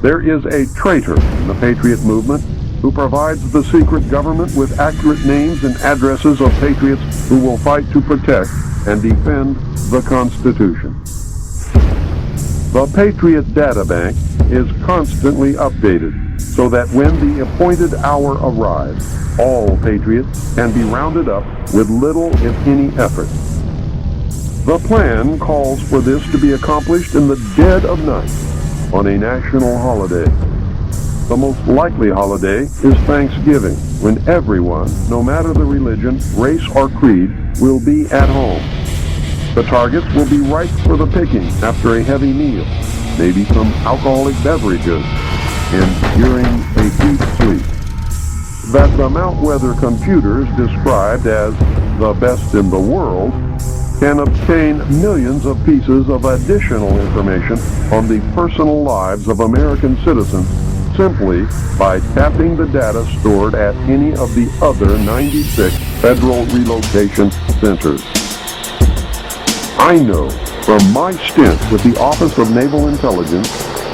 There is a traitor in the Patriot movement who provides the secret government with accurate names and addresses of patriots who will fight to protect and defend the Constitution. The Patriot Data Bank is constantly updated so that when the appointed hour arrives, all patriots can be rounded up with little, if any, effort. The plan calls for this to be accomplished in the dead of night on a national holiday. The most likely holiday is Thanksgiving, when everyone, no matter the religion, race, or creed, will be at home. The targets will be ripe for the picking after a heavy meal, maybe some alcoholic beverages, and during a deep sleep. That the Mount Weather computers, described as the best in the world, can obtain millions of pieces of additional information on the personal lives of American citizens simply by tapping the data stored at any of the other 96 federal relocation centers. I know from my stint with the Office of Naval Intelligence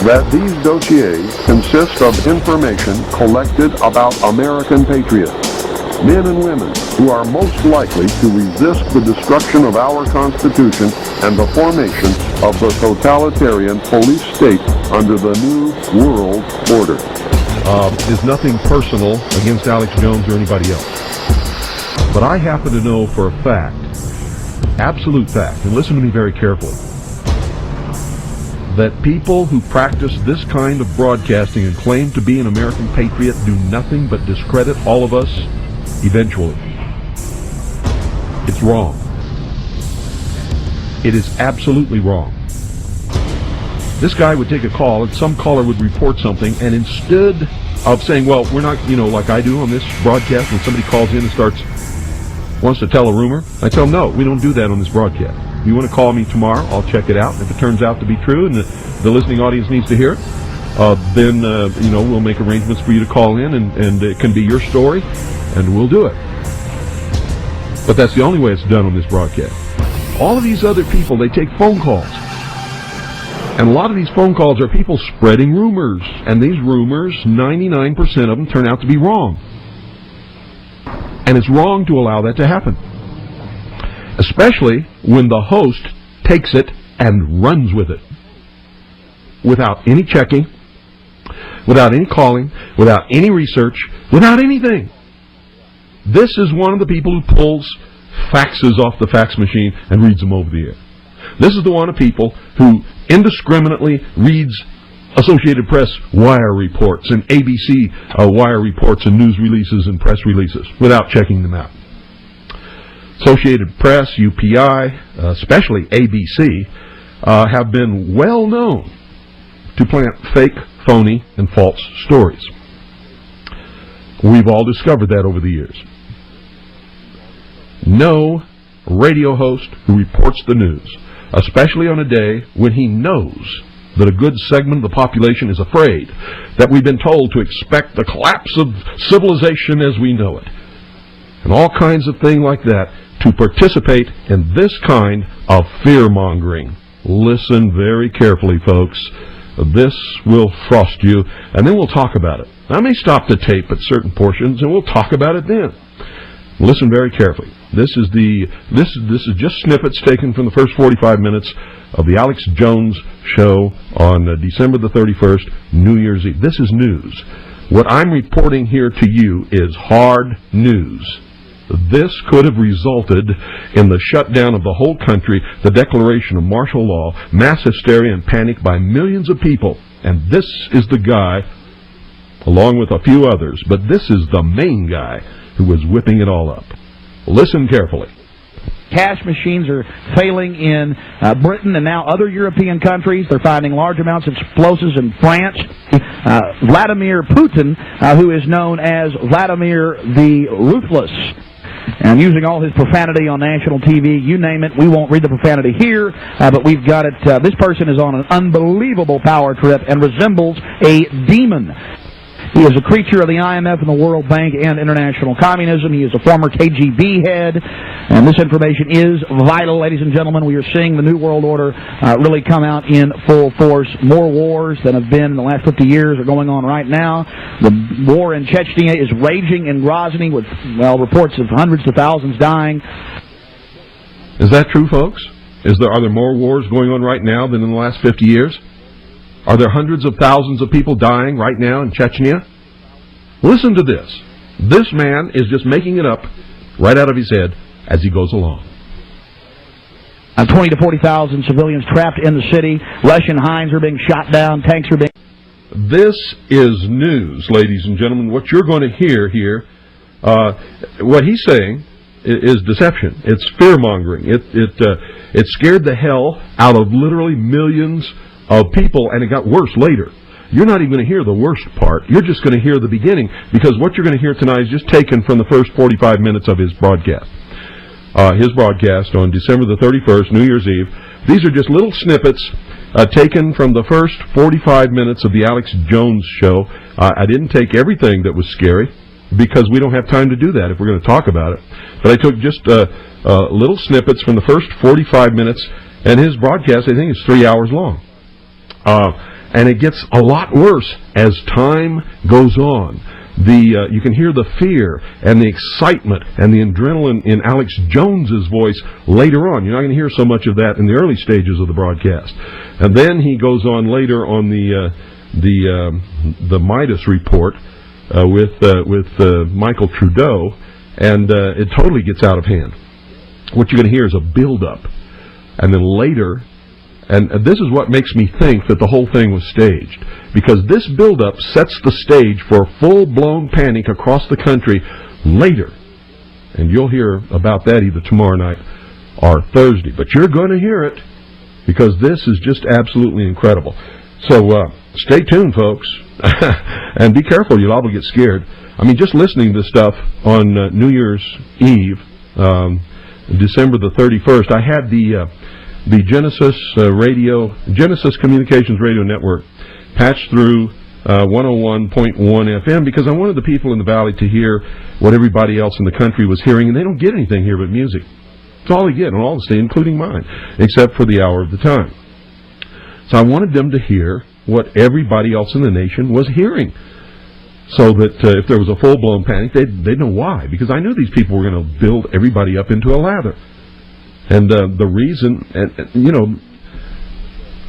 that these dossiers consist of information collected about American patriots, men and women who are most likely to resist the destruction of our Constitution and the formation of the totalitarian police state under the New World Order. Is nothing personal against Alex Jones or anybody else. But I happen to know for a fact, absolute fact, and listen to me very carefully, that people who practice this kind of broadcasting and claim to be an American patriot do nothing but discredit all of us eventually. It's wrong. It is absolutely wrong. This guy would take a call and some caller would report something, and instead of saying, well, we're not, like I do on this broadcast when somebody calls in and wants to tell a rumor, I tell them, no, we don't do that on this broadcast. You want to call me tomorrow, I'll check it out. If it turns out to be true and the listening audience needs to hear it, then we'll make arrangements for you to call in, and it can be your story, and we'll do it. But that's the only way it's done on this broadcast. All of these other people, they take phone calls. And a lot of these phone calls are people spreading rumors. And these rumors, 99% of them turn out to be wrong. And it's wrong to allow that to happen. Especially when the host takes it and runs with it. Without any checking, without any calling, without any research, without anything. This is one of the people who pulls faxes off the fax machine and reads them over the air. This is the one of people who indiscriminately reads Associated Press wire reports and ABC wire reports and news releases and press releases without checking them out. Associated Press, UPI, especially ABC, have been well known to plant fake, phony, and false stories. We've all discovered that over the years. No radio host who reports the news, especially on a day when he knows that a good segment of the population is afraid that we've been told to expect the collapse of civilization as we know it, and all kinds of things like that, to participate in this kind of fear-mongering. Listen very carefully, folks. This will frost you, and then we'll talk about it. I may stop the tape at certain portions, and we'll talk about it then. Listen very carefully. This is just snippets taken from the first 45 minutes of the Alex Jones show on December the 31st, New Year's Eve. This is news. What I'm reporting here to you is hard news. This could have resulted in the shutdown of the whole country, the declaration of martial law, mass hysteria and panic by millions of people. And this is the guy, along with a few others, but this is the main guy who was whipping it all up. Listen carefully. Cash machines are failing in Britain and now other European countries. They're finding large amounts of explosives in France. Vladimir Putin, who is known as Vladimir the Ruthless, and using all his profanity on national TV, you name it. We won't read the profanity here, but we've got it. This person is on an unbelievable power trip and resembles a demon. He is a creature of the IMF and the World Bank and international communism. He is a former KGB head, and this information is vital, ladies and gentlemen. We are seeing the New World Order really come out in full force. More wars than have been in the last 50 years are going on right now. The war in Chechnya is raging in Grozny with, well, reports of hundreds of thousands dying. Is that true, folks? Are there more wars going on right now than in the last 50 years? Are there hundreds of thousands of people dying right now in Chechnya? Listen to this. This man is just making it up right out of his head as he goes along. 20 to 40,000 civilians trapped in the city. Russian Heinz are being shot down. Tanks are being... This is news, ladies and gentlemen. What you're going to hear here, what he's saying is deception. It's fear-mongering. It scared the hell out of literally millions of people, and it got worse later. You're not even going to hear the worst part. You're just going to hear the beginning, because what you're going to hear tonight is just taken from the first 45 minutes of his broadcast. His broadcast on December the 31st, New Year's Eve. These are just little snippets taken from the first 45 minutes of the Alex Jones show. I didn't take everything that was scary, because we don't have time to do that if we're going to talk about it. But I took just little snippets from the first 45 minutes, and his broadcast, I think, is 3 hours long. And it gets a lot worse as time goes on. You can hear the fear and the excitement and the adrenaline in Alex Jones's voice later on. You're not going to hear so much of that in the early stages of the broadcast. And then he goes on later on the Midas report with Michael Trudeau, and it totally gets out of hand. What you're going to hear is a build-up, and then later. And this is what makes me think that the whole thing was staged, because this buildup sets the stage for full-blown panic across the country later. And you'll hear about that either tomorrow night or Thursday. But you're going to hear it, because this is just absolutely incredible. So stay tuned, folks, and be careful. You'll all get scared. I mean, just listening to this stuff on New Year's Eve, December the 31st, I had the Genesis Communications Radio Network patched through 101.1 FM, because I wanted the people in the Valley to hear what everybody else in the country was hearing, and they don't get anything here but music. It's all they get on all the stations, including mine, except for the hour of the time. So I wanted them to hear what everybody else in the nation was hearing, so that if there was a full-blown panic, they'd know why, because I knew these people were going to build everybody up into a lather. And the reason, and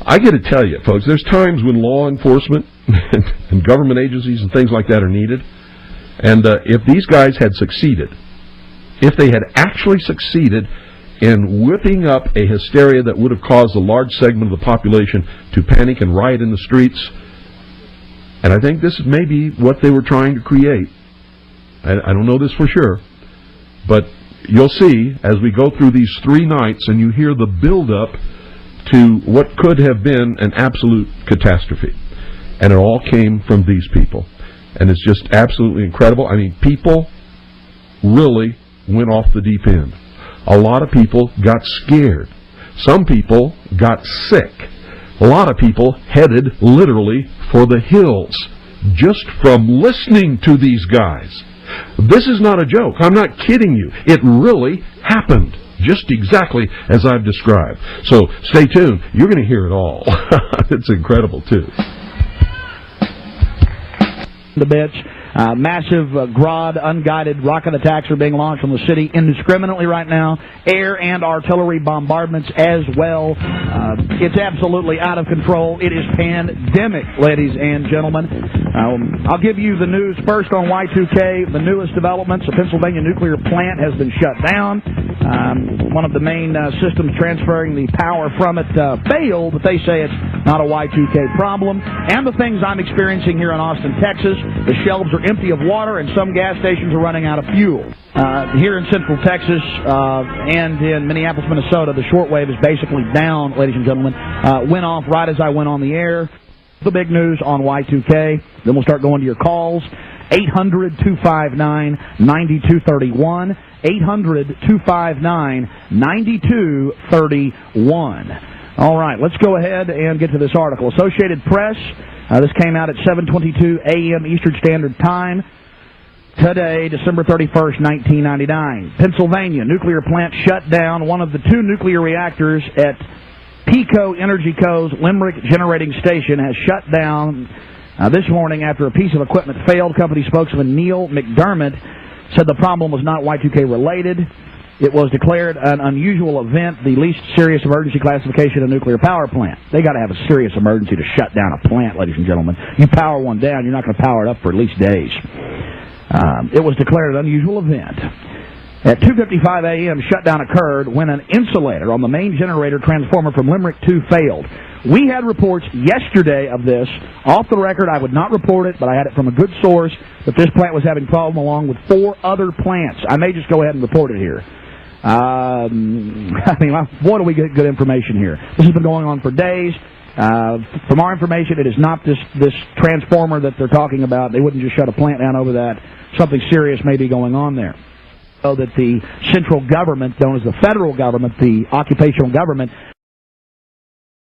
I got to tell you, folks, there's times when law enforcement and government agencies and things like that are needed. And if these guys had succeeded, if they had actually succeeded in whipping up a hysteria that would have caused a large segment of the population to panic and riot in the streets, and I think this is maybe what they were trying to create. I don't know this for sure, but you'll see as we go through these 3 nights and you hear the build-up to what could have been an absolute catastrophe. And it all came from these people. And it's just absolutely incredible. I mean, people really went off the deep end. A lot of people got scared. Some people got sick. A lot of people headed literally for the hills just from listening to these guys. This is not a joke. I'm not kidding you. It really happened, just exactly as I've described. So stay tuned. You're going to hear it all. It's incredible, too. The bitch. Massive Grod unguided rocket attacks are being launched on the city indiscriminately right now. Air and artillery bombardments as well. It's absolutely out of control. It is pandemic, ladies and gentlemen. I'll give you the news first on Y2K. The newest developments: a Pennsylvania nuclear plant has been shut down. One of the main systems transferring the power from it failed, but they say it's not a Y2K problem. And the things I'm experiencing here in Austin, Texas: the shelves are empty of water, and some gas stations are running out of fuel. Here in Central Texas and in Minneapolis, Minnesota, the shortwave is basically down, ladies and gentlemen. Went off right as I went on the air. The big news on Y2K. Then we'll start going to your calls. 800-259-9231. 800-259-9231. All right, let's go ahead and get to this article. Associated Press This came out at 7:22 a.m. Eastern Standard Time today, December 31st, 1999. Pennsylvania nuclear plant shut down. One of the two nuclear reactors at PECO Energy Co.'s Limerick Generating Station has shut down this morning after a piece of equipment failed. Company spokesman Neil McDermott said the problem was not Y2K related. It was declared an unusual event, the least serious emergency classification of a nuclear power plant. They got to have a serious emergency to shut down a plant, ladies and gentlemen. You power one down, you're not going to power it up for at least days. It was declared an unusual event. At 2:55 a.m., shutdown occurred when an insulator on the main generator transformer from Limerick 2 failed. We had reports yesterday of this. Off the record, I would not report it, but I had it from a good source that this plant was having problem along with 4 other plants. I may just go ahead and report it here. I mean, boy, do we get good information here. This has been going on for days. From our information, it is not this transformer that they're talking about. They wouldn't just shut a plant down over that. Something serious may be going on there. So that the central government, known as the federal government, the occupational government,